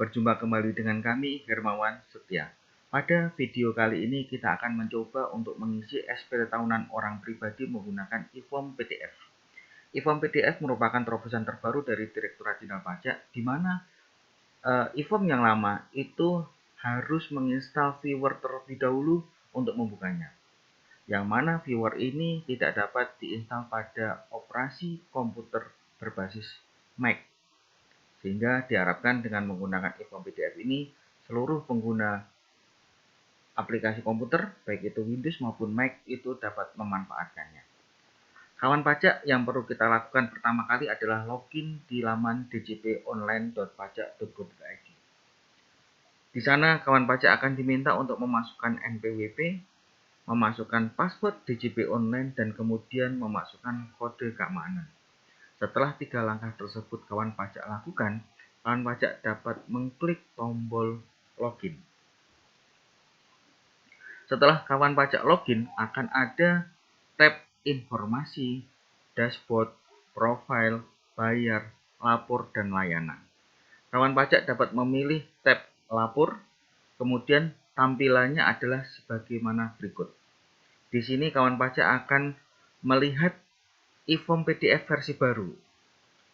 Berjumpa kembali dengan kami, Hermawan Setia. Pada video kali ini kita akan mencoba untuk mengisi SPT tahunan orang pribadi menggunakan e-form PDF. E-form PDF merupakan terobosan terbaru dari Direktorat Jenderal Pajak, di mana e-form yang lama itu harus menginstal viewer terlebih dahulu untuk membukanya. Yang mana viewer ini tidak dapat diinstal pada operasi komputer berbasis Mac. Sehingga diharapkan dengan menggunakan e-form PDF ini, seluruh pengguna aplikasi komputer, baik itu Windows maupun Mac, itu dapat memanfaatkannya. Kawan pajak yang perlu kita lakukan pertama kali adalah login di laman djponline.pajak.go.id. Di sana kawan pajak akan diminta untuk memasukkan NPWP, memasukkan password DJP Online, dan kemudian memasukkan kode keamanan. Setelah 3 langkah tersebut kawan pajak lakukan, kawan pajak dapat mengklik tombol login. Setelah kawan pajak login, akan ada tab informasi, dashboard, profile, bayar, lapor, dan layanan. Kawan pajak dapat memilih tab lapor, kemudian tampilannya adalah sebagaimana berikut. Di sini kawan pajak akan melihat e-form PDF versi baru.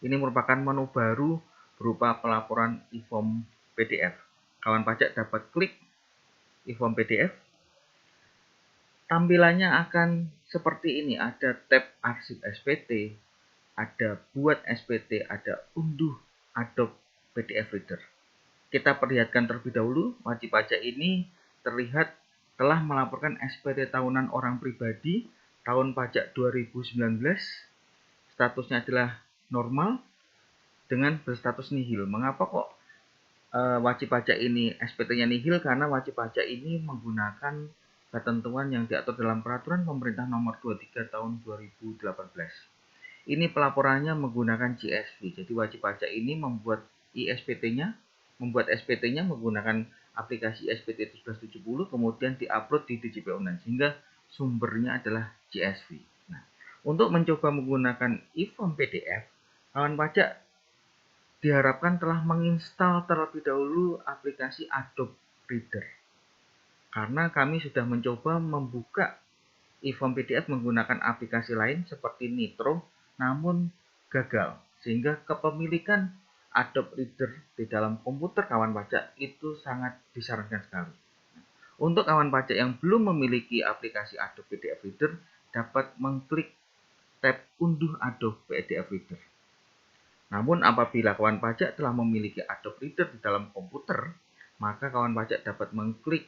Ini merupakan menu baru berupa pelaporan e-form PDF. Kawan pajak dapat klik e-form PDF. Tampilannya akan seperti ini, ada tab arsip SPT, ada buat SPT, ada unduh Adobe PDF Reader. Kita perlihatkan terlebih dahulu, wajib pajak ini terlihat telah melaporkan SPT tahunan orang pribadi tahun pajak 2019, statusnya adalah normal dengan berstatus nihil. Mengapa kok wajib pajak ini SPT-nya nihil? Karena wajib pajak ini menggunakan ketentuan yang diatur dalam Peraturan Pemerintah Nomor 23 Tahun 2018. Ini pelaporannya menggunakan CSV. Jadi wajib pajak ini membuat SPT-nya menggunakan aplikasi SPT 1770, kemudian diupload di DJP Online, sehingga sumbernya adalah CSV. Nah, untuk mencoba menggunakan e-form PDF, kawan pajak diharapkan telah menginstal terlebih dahulu aplikasi Adobe Reader. Karena kami sudah mencoba membuka e-form PDF menggunakan aplikasi lain seperti Nitro, namun gagal. Sehingga kepemilikan Adobe Reader di dalam komputer kawan pajak itu sangat disarankan sekali. Untuk kawan pajak yang belum memiliki aplikasi Adobe PDF Reader, dapat mengklik tab unduh Adobe PDF Reader. Namun apabila kawan pajak telah memiliki Adobe Reader di dalam komputer, maka kawan pajak dapat mengklik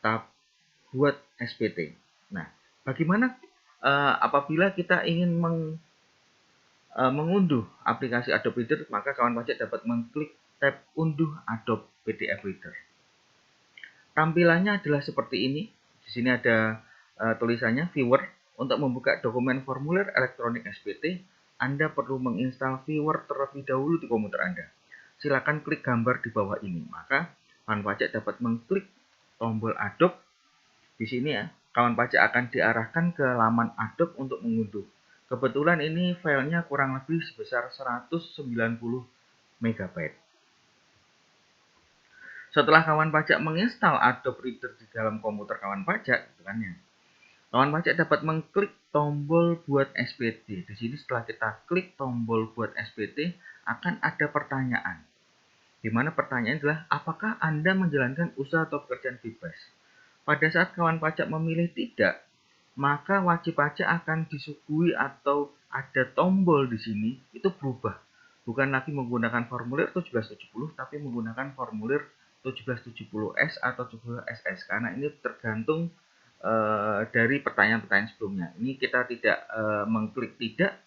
tab buat SPT. Nah, bagaimana apabila kita ingin mengunduh aplikasi Adobe Reader, maka kawan pajak dapat mengklik tab unduh Adobe PDF Reader. Tampilannya adalah seperti ini. Di sini ada tulisannya viewer. Untuk membuka dokumen formulir elektronik SPT, Anda perlu menginstal viewer terlebih dahulu di komputer Anda. Silakan klik gambar di bawah ini. Maka kawan pajak dapat mengklik tombol Adobe. Di sini ya, kawan pajak akan diarahkan ke laman Adobe untuk mengunduh. Kebetulan ini filenya kurang lebih sebesar 190 MB. Setelah kawan pajak menginstal Adobe Reader di dalam komputer kawan pajak, kawan pajak dapat mengklik tombol buat SPT. Di sini setelah kita klik tombol buat SPT, akan ada pertanyaan. Di mana pertanyaannya adalah, apakah Anda menjalankan usaha atau pekerjaan bebas? Pada saat kawan pajak memilih tidak, maka wajib pajak akan disuguhi atau ada tombol di sini itu berubah. Bukan lagi menggunakan formulir 1770, tapi menggunakan formulir 1770S atau 17SS. Karena ini tergantung dari pertanyaan-pertanyaan sebelumnya. Ini kita tidak mengklik tidak,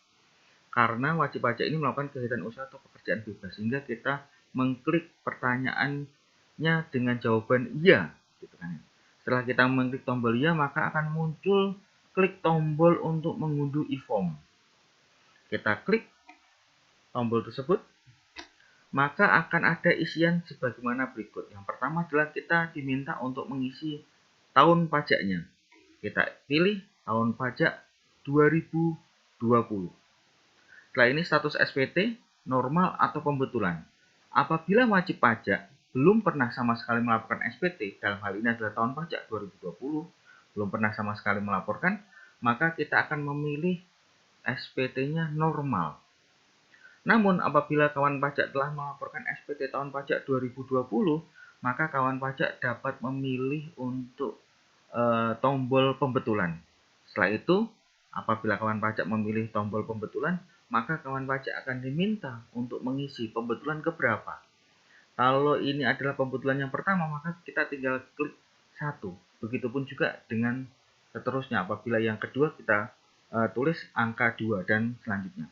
karena wajib pajak ini melakukan kegiatan usaha atau pekerjaan bebas. Sehingga kita mengklik pertanyaannya dengan jawaban iya. Gitu kan. Setelah kita mengklik tombol iya, maka akan muncul klik tombol untuk mengunduh e-form. Kita klik tombol tersebut, maka akan ada isian sebagaimana berikut. Yang pertama adalah kita diminta untuk mengisi tahun pajaknya. Kita pilih tahun pajak 2020. Setelah ini status SPT, normal atau pembetulan. Apabila wajib pajak belum pernah sama sekali melaporkan SPT, dalam hal ini adalah tahun pajak 2020, belum pernah sama sekali melaporkan, maka kita akan memilih SPT-nya normal. Namun apabila kawan pajak telah melaporkan SPT tahun pajak 2020, maka kawan pajak dapat memilih untuk tombol pembetulan. Setelah itu, apabila kawan pajak memilih tombol pembetulan, maka kawan pajak akan diminta untuk mengisi pembetulan keberapa. Kalau ini adalah pembetulan yang pertama, maka kita tinggal klik 1. Begitupun juga dengan seterusnya. Apabila yang kedua, kita tulis angka 2 dan selanjutnya.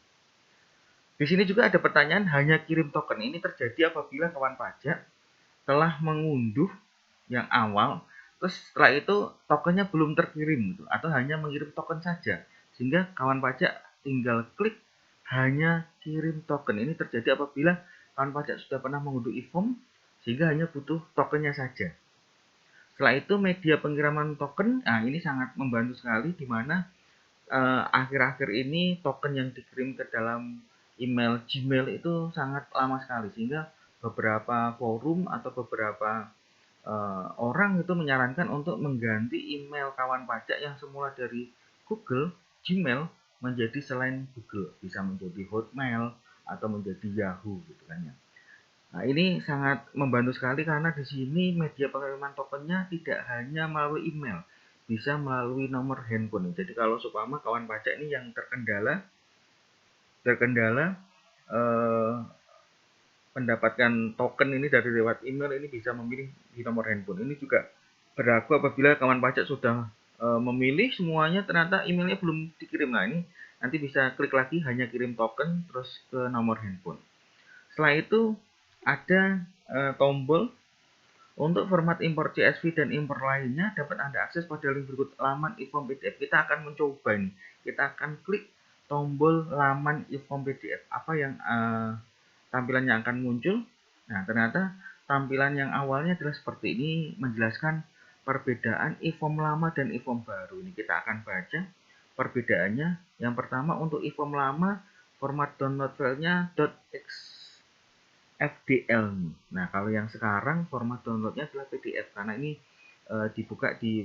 Di sini juga ada pertanyaan, hanya kirim token. Ini terjadi apabila kawan pajak telah mengunduh yang awal, terus setelah itu tokennya belum terkirim gitu, atau hanya mengirim token saja. Sehingga kawan pajak tinggal klik hanya kirim token. Ini terjadi apabila kawan pajak sudah pernah mengunduh e-form sehingga hanya butuh tokennya saja. Setelah itu media pengiriman token, nah ini sangat membantu sekali di mana akhir-akhir ini token yang dikirim ke dalam email Gmail itu sangat lama sekali, sehingga beberapa forum atau beberapa orang itu menyarankan untuk mengganti email kawan pajak yang semula dari Google, Gmail, menjadi selain Google, bisa menjadi Hotmail atau menjadi Yahoo gitu kan ya. Nah, ini sangat membantu sekali karena di sini media pengiriman tokennya tidak hanya melalui email, bisa melalui nomor handphone. Jadi kalau seumpama kawan pajak ini yang terkendala eh, mendapatkan token ini dari lewat email, ini bisa memilih di nomor handphone. Ini juga berlaku apabila kawan pajak sudah memilih semuanya, ternyata emailnya belum dikirim. Nah, ini nanti bisa klik lagi hanya kirim token terus ke nomor handphone. Setelah itu ada tombol untuk format impor CSV dan impor lainnya dapat Anda akses pada link berikut laman e-form PDF. Kita akan mencoba ini. Kita akan klik tombol laman e-form PDF. Apa yang tampilannya akan muncul? Nah, ternyata tampilan yang awalnya adalah seperti ini, menjelaskan perbedaan e-form lama dan e-form baru. Ini kita akan baca perbedaannya. Yang pertama, untuk e-form lama, format download filenya FDL nih. Nah, kalau yang sekarang format downloadnya adalah PDF karena ini dibuka di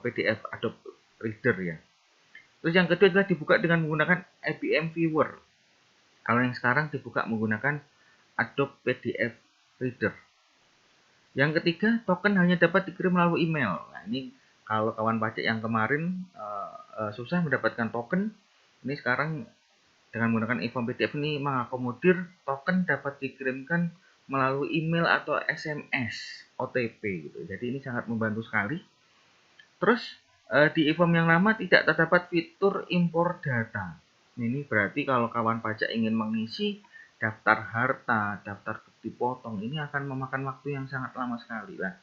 PDF Adobe Reader ya. Terus yang kedua adalah dibuka dengan menggunakan IBM Viewer. Kalau yang sekarang dibuka menggunakan Adobe PDF Reader. Yang ketiga, token hanya dapat dikirim melalui email. Nah, ini kalau kawan pajak yang kemarin susah mendapatkan token, ini sekarang dengan menggunakan e-form PDF ini mengakomodir token dapat dikirimkan melalui email atau SMS, OTP gitu. Jadi ini sangat membantu sekali. Terus di e-form yang lama tidak terdapat fitur impor data. Ini berarti kalau kawan pajak ingin mengisi daftar harta, daftar bukti potong, ini akan memakan waktu yang sangat lama sekali. Nah,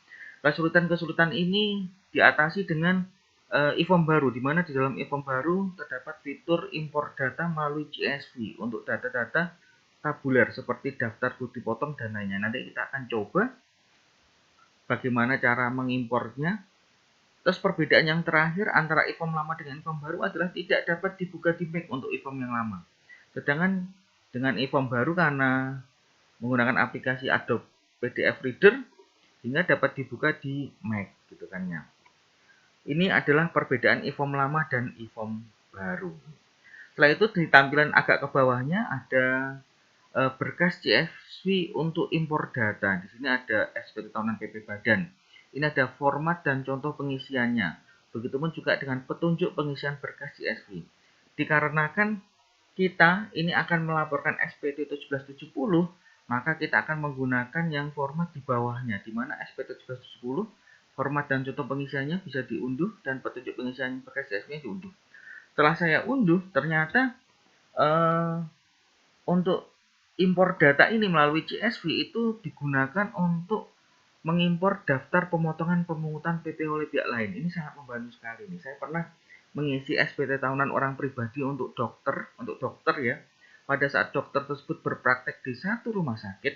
kesulitan-kesulitan ini diatasi dengan e-form baru, di mana di dalam e-form baru terdapat fitur impor data melalui CSV untuk data-data tabuler seperti daftar bukti potong dan lainnya. Nanti kita akan coba bagaimana cara mengimpornya. Terus perbedaan yang terakhir antara e-form lama dengan e-form baru adalah tidak dapat dibuka di Mac untuk e-form yang lama. Sedangkan dengan e-form baru karena menggunakan aplikasi Adobe PDF Reader hingga dapat dibuka di Mac gitu kan ya. Ini adalah perbedaan e-form lama dan e-form baru. Setelah itu di tampilan agak ke bawahnya ada berkas CSV untuk impor data. Di sini ada SPT tahunan PP Badan. Ini ada format dan contoh pengisiannya. Begitupun juga dengan petunjuk pengisian berkas CSV. Dikarenakan kita ini akan melaporkan SPT 1770, maka kita akan menggunakan yang format di bawahnya, di mana SPT 1770 format dan contoh pengisiannya bisa diunduh dan petunjuk pengisian berkas CSV-nya diunduh. Setelah saya unduh, ternyata untuk impor data ini melalui CSV itu digunakan untuk mengimpor daftar pemotongan pemungutan PP oleh pihak lain. Ini sangat membantu sekali nih. Saya pernah mengisi SPT tahunan orang pribadi untuk dokter ya. Pada saat dokter tersebut berpraktek di satu rumah sakit,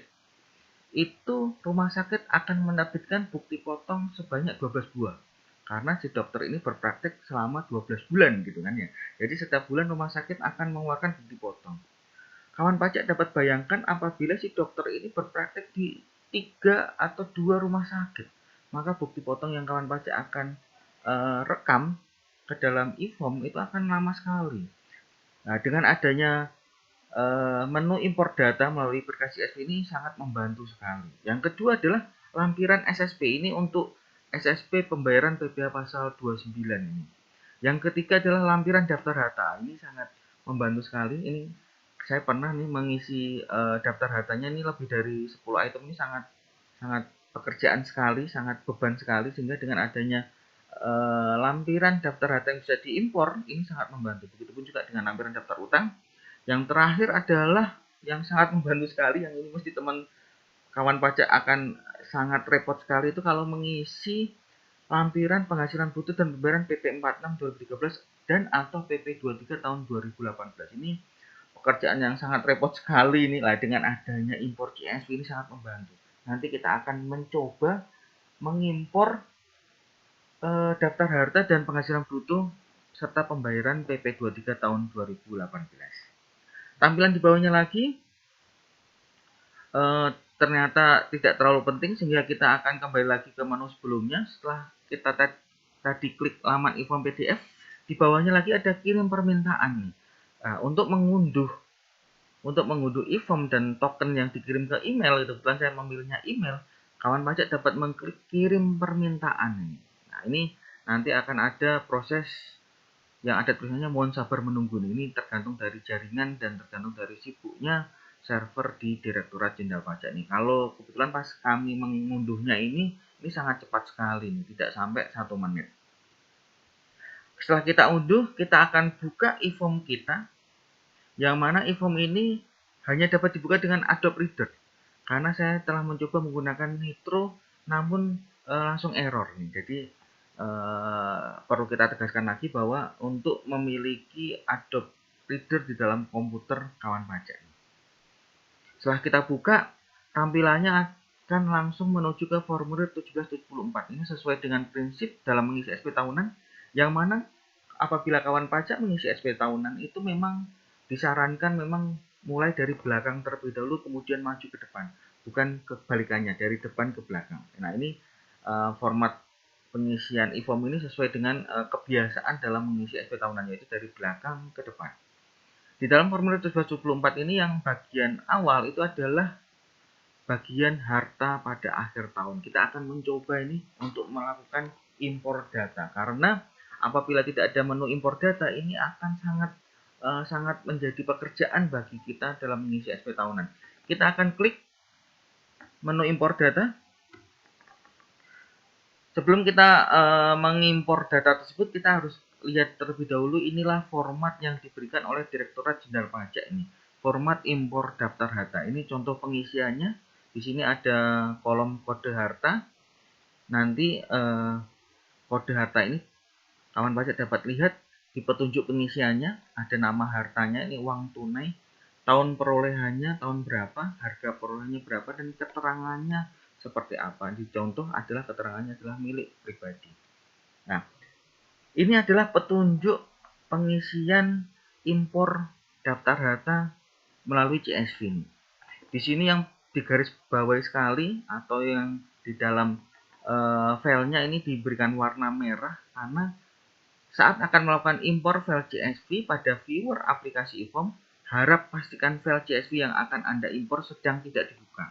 itu rumah sakit akan menerbitkan bukti potong sebanyak 12 buah. Karena si dokter ini berpraktek selama 12 bulan gitu kan ya. Jadi setiap bulan rumah sakit akan mengeluarkan bukti potong. Kawan pajak dapat bayangkan apabila si dokter ini berpraktek di 3 atau 2 rumah sakit, maka bukti potong yang kawan pajak akan rekam ke dalam e-form itu akan lama sekali. Nah, dengan adanya menu impor data melalui aplikasi CSV ini sangat membantu sekali. Yang kedua adalah lampiran SSP ini untuk SSP pembayaran PPh pasal 29 ini. Yang ketiga adalah lampiran daftar harta. Ini sangat membantu sekali. Ini saya pernah nih mengisi daftar hartanya ini lebih dari 10 item, ini sangat sangat pekerjaan sekali, sangat beban sekali, sehingga dengan adanya lampiran daftar harta yang bisa diimpor ini sangat membantu. Begitupun juga dengan lampiran daftar utang. Yang terakhir adalah yang sangat membantu sekali, yang ini mesti teman kawan pajak akan sangat repot sekali, itu kalau mengisi lampiran penghasilan bruto dan pembayaran PP 46 2013 dan atau PP 23 tahun 2018. Ini pekerjaan yang sangat repot sekali ini lah. Dengan adanya impor CSV ini sangat membantu. Nanti kita akan mencoba mengimpor daftar harta dan penghasilan bruto serta pembayaran PP 23 tahun 2018. Tampilan di bawahnya lagi ternyata tidak terlalu penting, sehingga kita akan kembali lagi ke menu sebelumnya. Setelah kita tadi klik laman e-form PDF, di bawahnya lagi ada kirim permintaan nih. Nah, untuk mengunduh e-form dan token yang dikirim ke email, itu kebetulan saya memilihnya email, kawan pajak dapat mengklik kirim permintaan. Nah, ini nanti akan ada proses yang ada tulisannya mohon sabar menunggu. Ini tergantung dari jaringan dan tergantung dari sibuknya server di Direktorat Jenderal Pajak nih. Kalau kebetulan pas kami mengunduhnya ini sangat cepat sekali nih, tidak sampai 1 menit. Setelah kita unduh, kita akan buka e-form kita, yang mana e-form ini hanya dapat dibuka dengan Adobe Reader. Karena saya telah mencoba menggunakan Nitro, namun langsung error nih. Jadi perlu kita tegaskan lagi bahwa untuk memiliki Adobe Reader di dalam komputer kawan pajak. Setelah kita buka, tampilannya akan langsung menuju ke formulir 1774. Ini sesuai dengan prinsip dalam mengisi SP tahunan, yang mana apabila kawan pajak mengisi SP tahunan itu memang disarankan memang mulai dari belakang terlebih dahulu, kemudian maju ke depan, bukan kebalikannya, dari depan ke belakang. Nah, ini format pengisian e-form ini sesuai dengan kebiasaan dalam mengisi SP tahunan, yaitu dari belakang ke depan. Di dalam formulir 1774 ini yang bagian awal itu adalah bagian harta pada akhir tahun. Kita akan mencoba ini untuk melakukan impor data, karena apabila tidak ada menu impor data ini akan sangat menjadi pekerjaan bagi kita dalam mengisi SP tahunan. Kita akan klik menu impor data. Sebelum kita mengimpor data tersebut, kita harus lihat terlebih dahulu inilah format yang diberikan oleh Direktorat Jenderal Pajak ini. Format impor daftar harta. Ini contoh pengisiannya. Di sini ada kolom kode harta. Nanti kode harta ini kawan pajak dapat lihat di petunjuk pengisiannya, ada nama hartanya, ini uang tunai, tahun perolehannya tahun berapa, harga perolehannya berapa, dan keterangannya seperti apa. Di contoh adalah keterangannya adalah milik pribadi. Nah, ini adalah petunjuk pengisian impor daftar harta melalui CSV. Di sini yang digaris bawahi sekali atau yang di dalam filenya ini diberikan warna merah, karena saat akan melakukan impor file CSV pada viewer aplikasi e-form, harap pastikan file CSV yang akan Anda impor sedang tidak dibuka.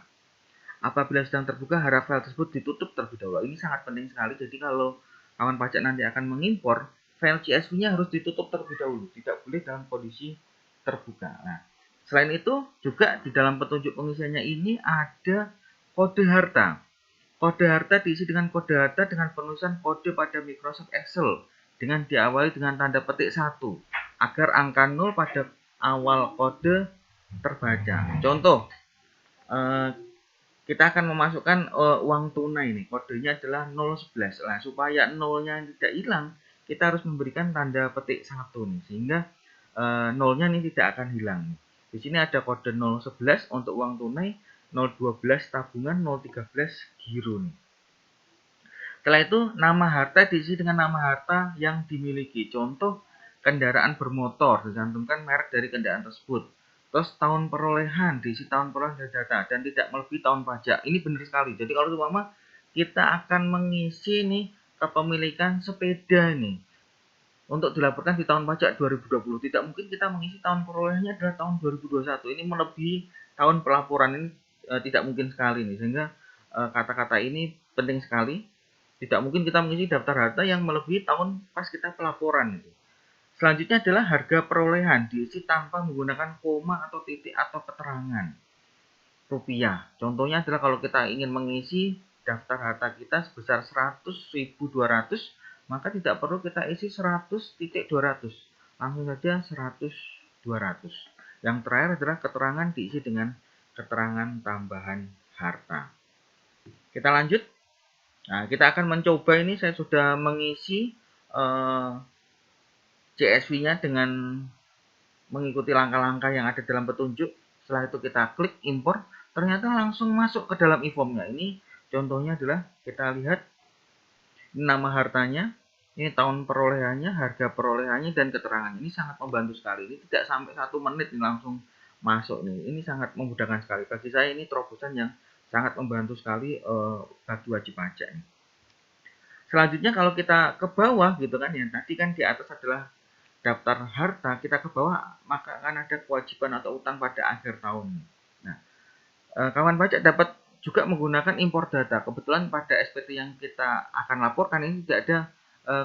Apabila sedang terbuka, harap file tersebut ditutup terlebih dahulu. Ini sangat penting sekali. Jadi kalau kawan pajak nanti akan mengimpor, file CSV-nya harus ditutup terlebih dahulu. Tidak boleh dalam kondisi terbuka. Nah, selain itu juga di dalam petunjuk pengisiannya ini ada kode harta. Kode harta diisi dengan kode harta dengan penulisan kode pada Microsoft Excel dengan diawali dengan tanda petik 1 agar angka 0 pada awal kode terbaca. Contoh, kita akan memasukkan uang tunai nih, kodenya adalah 011. Nah, supaya 0-nya tidak hilang, kita harus memberikan tanda petik 1 nih, sehingga 0-nya ini tidak akan hilang. Di sini ada kode 011 untuk uang tunai, 012 tabungan, 013 giro nih. Setelah itu, nama harta diisi dengan nama harta yang dimiliki. Contoh, kendaraan bermotor, dicantumkan merek dari kendaraan tersebut. Terus tahun perolehan, diisi tahun perolehan data dan tidak melebihi tahun pajak. Ini benar sekali. Jadi kalau umpama kita akan mengisi nih kepemilikan sepeda nih untuk dilaporkan di tahun pajak 2020, tidak mungkin kita mengisi tahun perolehannya adalah tahun 2021. Ini melebihi tahun pelaporan ini tidak mungkin sekali nih. Sehingga kata-kata ini penting sekali. Tidak mungkin kita mengisi daftar harta yang melebihi tahun pas kita pelaporan itu. Selanjutnya adalah harga perolehan diisi tanpa menggunakan koma atau titik atau keterangan rupiah. Contohnya adalah kalau kita ingin mengisi daftar harta kita sebesar 100.200, maka tidak perlu kita isi 100.200. Langsung saja 100.200. Yang terakhir adalah keterangan diisi dengan keterangan tambahan harta. Kita lanjut. Nah, kita akan mencoba ini, saya sudah mengisi CSV-nya dengan mengikuti langkah-langkah yang ada dalam petunjuk. Setelah itu kita klik impor, ternyata langsung masuk ke dalam e-form-nya. Ini contohnya adalah kita lihat nama hartanya, ini tahun perolehannya, harga perolehannya, dan keterangannya. Ini sangat membantu sekali. Ini tidak sampai 1 menit ini langsung masuk nih. Ini sangat memudahkan sekali. Bagi saya ini terobosan yang sangat membantu sekali bagi wajib pajak. Selanjutnya kalau kita ke bawah gitu kan ya, tadi kan di atas adalah daftar harta, kita ke bawah maka akan ada kewajiban atau utang pada akhir tahun. Nah, kawan pajak dapat juga menggunakan impor data. Kebetulan pada SPT yang kita akan laporkan ini tidak ada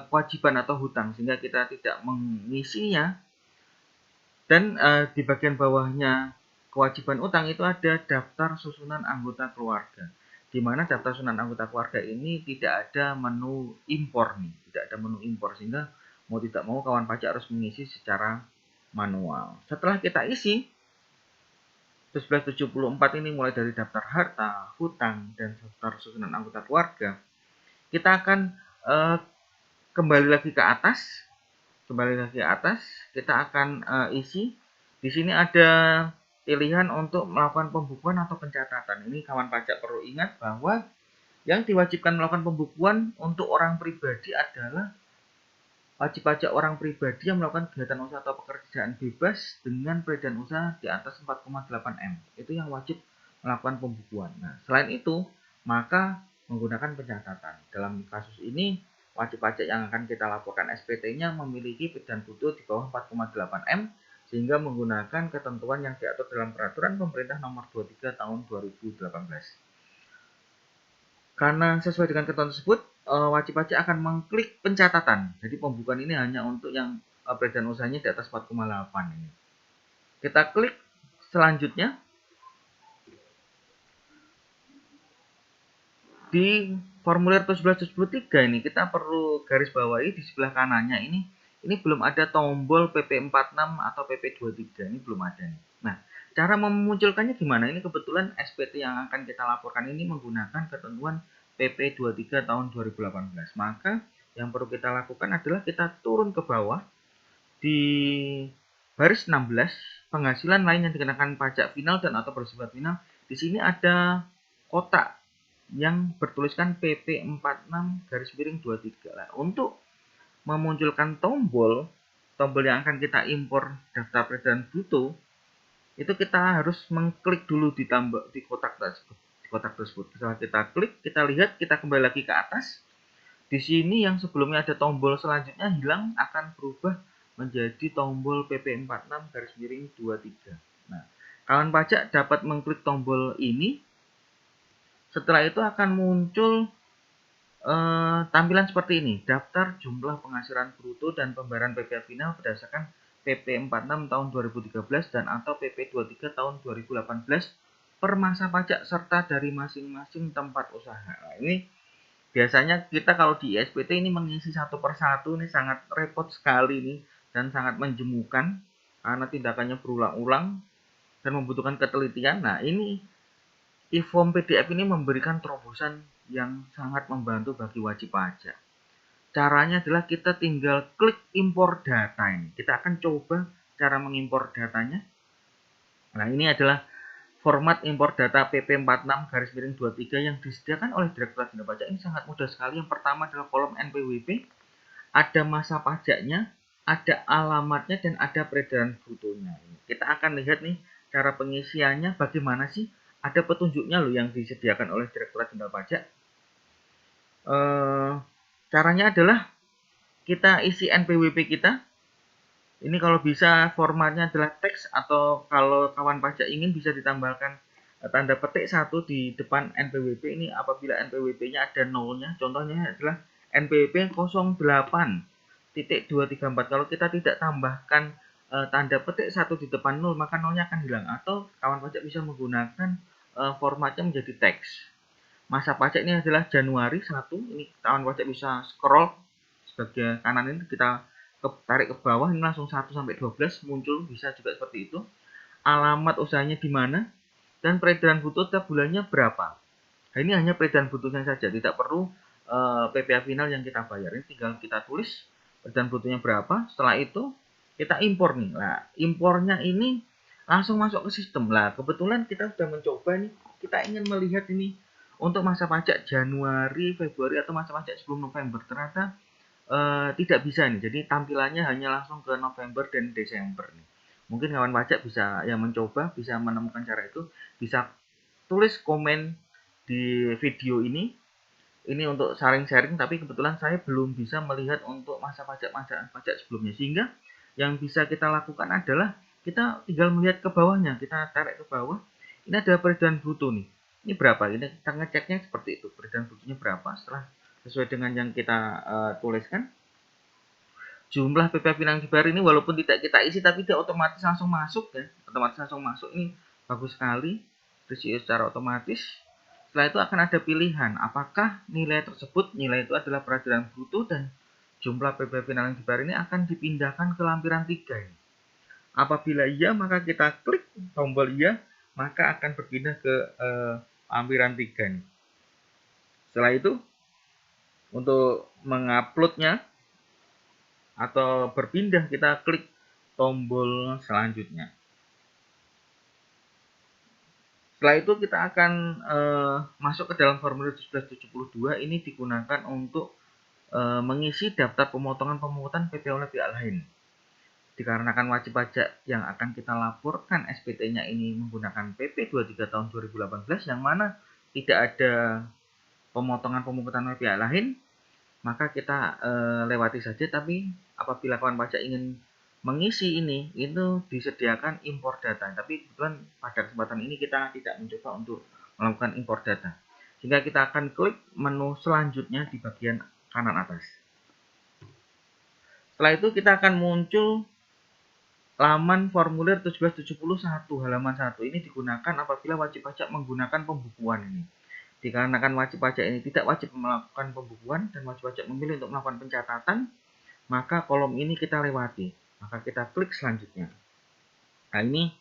kewajiban atau hutang, sehingga kita tidak mengisinya. Dan di bagian bawahnya kewajiban utang itu ada daftar susunan anggota keluarga, di mana daftar susunan anggota keluarga ini tidak ada menu impor nih, tidak ada menu impor, sehingga mau tidak mau kawan pajak harus mengisi secara manual. Setelah kita isi 1174 ini mulai dari daftar harta, hutang, dan daftar susunan anggota keluarga, kita akan kembali lagi ke atas. Kita akan isi. Di sini ada pilihan untuk melakukan pembukuan atau pencatatan. Ini kawan pajak perlu ingat bahwa yang diwajibkan melakukan pembukuan untuk orang pribadi adalah wajib pajak orang pribadi yang melakukan kegiatan usaha atau pekerjaan bebas dengan peredaran usaha di atas 4,8 M. Itu yang wajib melakukan pembukuan. Nah, selain itu, maka menggunakan pencatatan. Dalam kasus ini, wajib pajak yang akan kita laporkan SPT-nya memiliki peredaran bruto di bawah 4,8 M, sehingga menggunakan ketentuan yang diatur dalam Peraturan Pemerintah Nomor 23 Tahun 2018. Karena sesuai dengan ketentuan tersebut, wajib pajak akan mengklik pencatatan. Jadi pembukuan ini hanya untuk yang peredaran usahanya di atas 4,8 ini. Kita klik selanjutnya. Di formulir 1173 ini kita perlu garis bawahi di sebelah kanannya ini belum ada tombol PP46 atau PP23, ini belum ada nih. Nah, cara memunculkannya gimana? Ini kebetulan SPT yang akan kita laporkan ini menggunakan ketentuan PP23 tahun 2018. Maka yang perlu kita lakukan adalah kita turun ke bawah di baris 16, penghasilan lain yang dikenakan pajak final dan atau bersifat final. Di sini ada kotak yang bertuliskan PP46-23. Nah, untuk memunculkan tombol yang akan kita impor daftar peredaran bruto, itu kita harus mengklik dulu di kotak tersebut. Setelah kita klik, kita lihat, kita kembali lagi ke atas. Di sini yang sebelumnya ada tombol selanjutnya hilang, akan berubah menjadi tombol PP46-23. Nah, kawan pajak dapat mengklik tombol ini. Setelah itu akan muncul tampilan seperti ini, daftar jumlah penghasilan bruto dan pembayaran PPh final berdasarkan PP 46 tahun 2013 dan atau PP 23 tahun 2018 per masa pajak serta dari masing-masing tempat usaha. Nah, ini biasanya kita kalau di SPT ini mengisi satu persatu, ini sangat repot sekali nih dan sangat menjemukan karena tindakannya berulang-ulang dan membutuhkan ketelitian. Nah, ini e-form PDF ini memberikan terobosan yang sangat membantu bagi wajib pajak. Caranya adalah kita tinggal klik impor data ini. Kita akan coba cara mengimpor datanya. Nah, ini adalah format impor data PP46-23 yang disediakan oleh Direktorat Jenderal Pajak. Ini sangat mudah sekali. Yang pertama adalah kolom NPWP, ada masa pajaknya, ada alamatnya, dan ada peredaran brutonya. Kita akan lihat nih cara pengisiannya bagaimana sih? Ada petunjuknya loh yang disediakan oleh Direktorat Jenderal Pajak. Caranya adalah kita isi NPWP kita. Ini kalau bisa formatnya adalah teks, atau kalau kawan pajak ingin bisa ditambahkan tanda petik 1 di depan NPWP ini apabila NPWP-nya ada nolnya. Contohnya adalah NPWP 08.234. Kalau kita tidak tambahkan tanda petik 1 di depan 0, maka nolnya akan hilang. Atau kawan pajak bisa menggunakan formatnya menjadi teks. Masa pajak ini adalah Januari 1. Ini kawan pajak bisa scroll sebagai kanan ini, kita tarik ke bawah, ini langsung 1 sampai 12 muncul, bisa juga seperti itu. Alamat usahanya di mana dan peredaran bruto setiap bulannya berapa. Nah, ini hanya peredaran brutonya saja, tidak perlu PPh final yang kita bayar. Ini tinggal kita tulis peredaran brutonya berapa. Setelah itu kita impor nih. Nah, impornya ini langsung masuk ke sistem. Lah, kebetulan kita sudah mencoba nih, kita ingin melihat ini untuk masa pajak Januari, Februari atau masa pajak sebelum November. Ternyata tidak bisa nih, jadi tampilannya hanya langsung ke November dan Desember nih. Mungkin kawan pajak bisa yang mencoba, bisa menemukan cara itu, bisa tulis komen di video ini untuk sharing-sharing, tapi kebetulan saya belum bisa melihat untuk masa pajak sebelumnya, sehingga yang bisa kita lakukan adalah kita tinggal melihat ke bawahnya, kita tarik ke bawah, ini ada peredaran bruto nih, ini berapa, ini kita ngeceknya seperti itu, peredaran brutonya berapa, setelah sesuai dengan yang kita tuliskan. Jumlah PPh yang dibayar ini walaupun tidak kita isi, tapi dia otomatis langsung masuk ya, otomatis langsung masuk. Ini bagus sekali, review secara otomatis. Setelah itu akan ada pilihan apakah nilai tersebut, nilai itu adalah peredaran bruto, dan jumlah PPh yang dibayar ini akan dipindahkan ke lampiran 3 ini. Apabila iya, maka kita klik tombol iya, maka akan berpindah ke lampiran 3 ini. Setelah itu untuk menguploadnya atau berpindah, kita klik tombol selanjutnya. Setelah itu kita akan masuk ke dalam formulir 1772. Ini digunakan untuk mengisi daftar pemotongan PP oleh pihak lain. Dikarenakan wajib pajak yang akan kita laporkan SPT-nya ini menggunakan PP 23 tahun 2018 yang mana tidak ada pemotongan oleh pihak lain, maka kita lewati saja. Tapi apabila kawan pajak ingin mengisi ini, itu disediakan impor data, tapi kebetulan pada kesempatan ini kita tidak mencoba untuk melakukan impor data, sehingga kita akan klik menu selanjutnya di bagian kanan atas. Setelah itu kita akan muncul laman formulir 1771 halaman 1. Ini digunakan apabila wajib pajak menggunakan pembukuan ini. Dikarenakan wajib pajak ini tidak wajib melakukan pembukuan dan wajib pajak memilih untuk melakukan pencatatan, maka kolom ini kita lewati. Maka kita klik selanjutnya. Nah, ini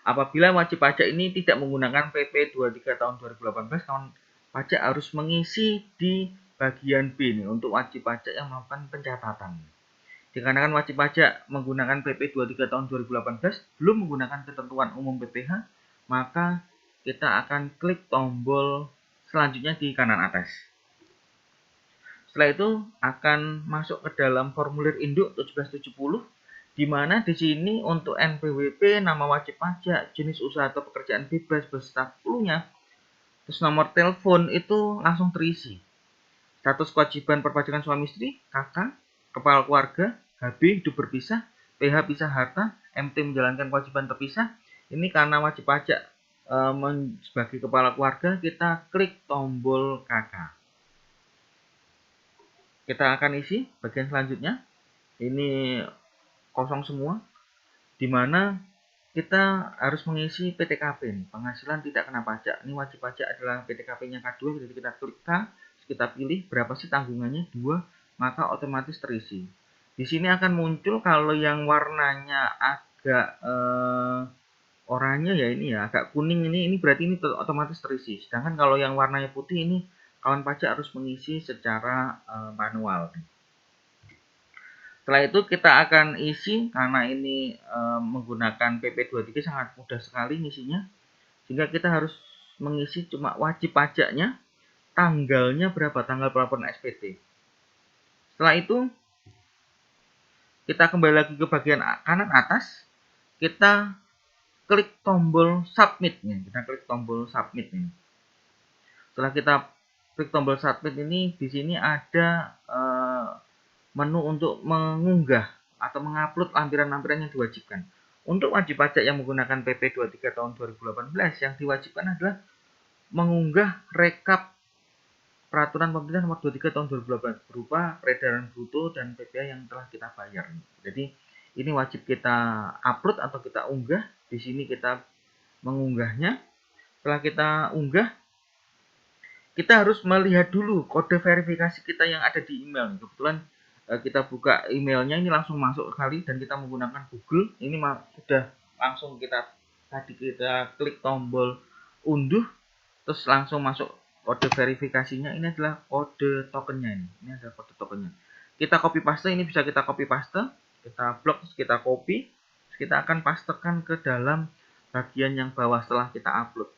apabila wajib pajak ini tidak menggunakan PP 23 tahun 2018, kawan pajak harus mengisi di bagian B ini untuk wajib pajak yang melakukan pencatatan. Dikarenakan wajib pajak menggunakan PP 23 tahun 2018 belum menggunakan ketentuan umum PPh, maka kita akan klik tombol selanjutnya di kanan atas. Setelah itu akan masuk ke dalam formulir induk 1770, di mana di sini untuk NPWP, nama wajib pajak, jenis usaha atau pekerjaan bebas beserta clue-nya, terus nomor telepon itu langsung terisi. Status kewajiban perpajakan suami istri, KK, kepala keluarga, HB hidup berpisah, PH pisah harta, MT menjalankan kewajiban terpisah. Ini karena wajib pajak sebagai kepala keluarga, kita klik tombol KK. Kita akan isi bagian selanjutnya. Ini kosong semua, di mana kita harus mengisi PTKP, penghasilan tidak kena pajak. Ini wajib pajak adalah PTKP-nya K2, jadi kita klik K, kita pilih berapa sih tanggungannya, 2, maka otomatis terisi. Di sini akan muncul kalau yang warnanya agak oranye ya, ini ya agak kuning, ini berarti ini otomatis terisi. Sedangkan kalau yang warnanya putih ini kawan pajak harus mengisi secara manual. Setelah itu kita akan isi, karena ini menggunakan PP 23 sangat mudah sekali ngisinya, sehingga kita harus mengisi cuma wajib pajaknya, tanggalnya berapa, tanggal pelaporan SPT. Setelah itu kita kembali lagi ke bagian kanan atas, kita klik tombol submit nih. Kita klik tombol submit nih. Setelah kita klik tombol submit ini, di sini ada menu untuk mengunggah atau mengupload lampiran-lampiran yang diwajibkan. Untuk wajib pajak yang menggunakan PP 23 tahun 2018, yang diwajibkan adalah mengunggah rekap peraturan pemerintah nomor 23 tahun 2018 berupa peredaran bruto dan PPh yang telah kita bayar. Jadi ini wajib kita upload atau kita unggah. Di sini kita mengunggahnya. Setelah kita unggah, kita harus melihat dulu kode verifikasi kita yang ada di email. Kebetulan kita buka emailnya ini langsung masuk sekali dan kita menggunakan Google. Ini sudah langsung kita klik tombol unduh, terus langsung masuk kode verifikasinya. Ini adalah kode tokennya ini ada kode tokennya. Kita copy paste, ini bisa kita copy paste, kita blok, terus kita copy, terus kita akan pastekan ke dalam bagian yang bawah setelah kita upload.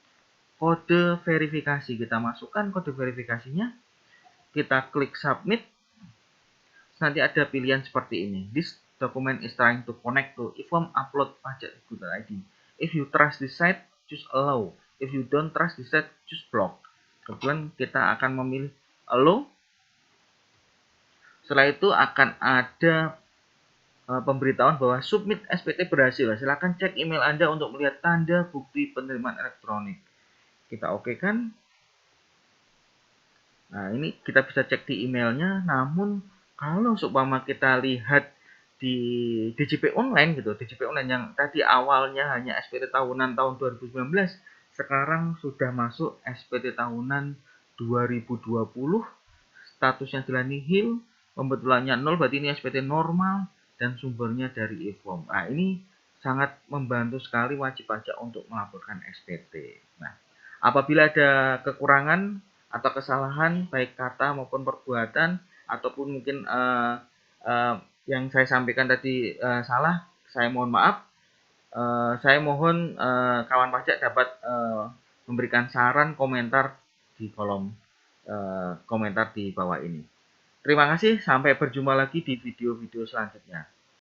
Kode verifikasi kita masukkan kode verifikasinya, kita klik submit. Nanti ada pilihan seperti ini. This document is trying to connect to e-form upload pajak.id. If you trust this site, choose allow. If you don't trust this site, choose block. Kemudian kita akan memilih allow. Setelah itu akan ada pemberitahuan bahwa submit SPT berhasil. Silakan cek email Anda untuk melihat tanda bukti penerimaan elektronik. Kita oke kan? Nah, ini kita bisa cek di emailnya. Namun kalau seumpama kita lihat di DJP online gitu, DJP online yang tadi awalnya hanya SPT tahunan tahun 2019, sekarang sudah masuk SPT tahunan 2020, statusnya adalah nihil, pembetulannya 0, berarti ini SPT normal dan sumbernya dari e-form. Nah, ini sangat membantu sekali wajib pajak untuk melaporkan SPT. Nah, apabila ada kekurangan atau kesalahan baik kata maupun perbuatan, ataupun mungkin yang saya sampaikan tadi salah, saya mohon maaf. Saya mohon kawan pajak dapat memberikan saran komentar di kolom komentar di bawah ini. Terima kasih, sampai berjumpa lagi di video-video selanjutnya.